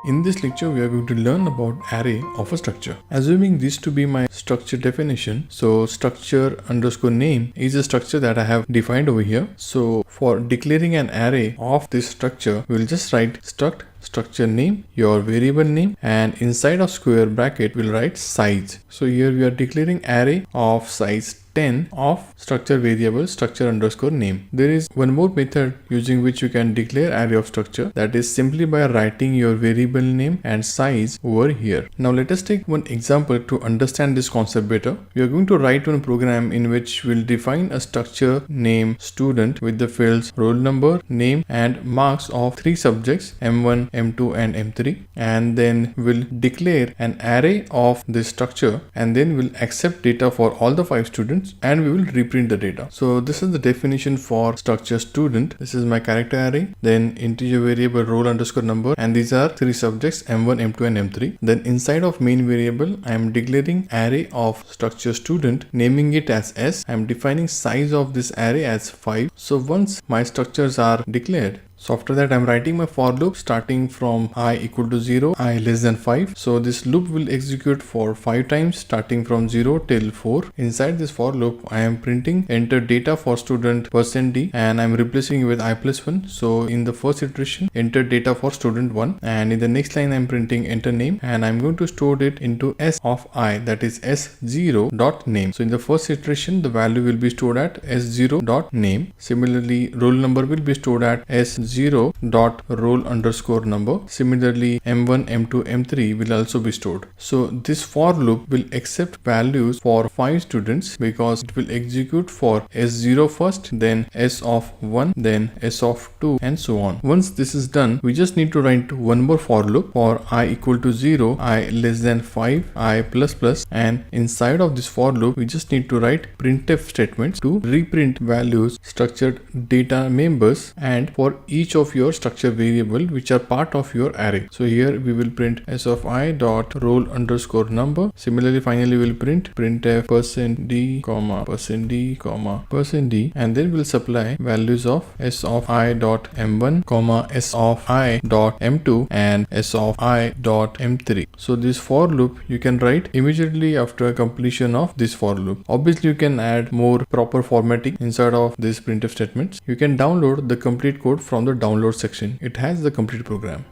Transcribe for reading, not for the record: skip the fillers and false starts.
In this lecture, we are going to learn about array of a structure. Assuming this to be my structure definition, so structure underscore name is a structure that I have defined over here. So for declaring an array of this structure, we will just write structure name, your variable name, and inside of square bracket we'll write size. So here we are declaring array of size 10 of structure variable structure underscore name. There is one more method using which you can declare array of structure, that is simply by writing your variable name and size over here. Now let us take one example to understand this concept better. We are going to write one program in which we'll define a structure name student with the fields roll number, name, and marks of three subjects M1, M2, and M3, and then we'll declare an array of this structure, and then we'll accept data for all the 5 students and we will reprint the data. So this is the definition for structure student. This is my character array, then integer variable roll underscore number, and these are 3 subjects M1, M2, and M3. Then inside of main variable I am declaring array of structure student, naming it as S. I am defining size of this array as 5. So once my structures are declared, so after that I'm writing my for loop starting from I equal to 0, I less than 5. So this loop will execute for 5 times starting from 0 till 4. Inside this for loop I am printing enter data for student %d and I'm replacing it with I plus 1. So in the first iteration enter data for student 1, and in the next line I'm printing enter name, and I'm going to store it into S of I, that is S0 dot name. So in the first iteration the value will be stored at S0 dot name. Similarly roll number will be stored at S0 dot roll underscore number. Similarly M1, M2, M3 will also be stored. So this for loop will accept values for 5 students because it will execute for S0 first, then S of 1, then S of 2, and so on. Once this is done, we just need to write one more for loop for I equal to 0, I less than 5, I plus plus, and inside of this for loop we just need to write printf statements to reprint values, structured data members, and for each of your structure variable which are part of your array. So here we will print S of I dot roll underscore number. Similarly finally we'll print printf %d comma %d comma %d, and then we'll supply values of S of I dot m1 comma S of I dot m2 and S of I dot m3. So this for loop you can write immediately after completion of this for loop. Obviously you can add more proper formatting inside of this printf statements. You can download the complete code from the download section. It has the complete program.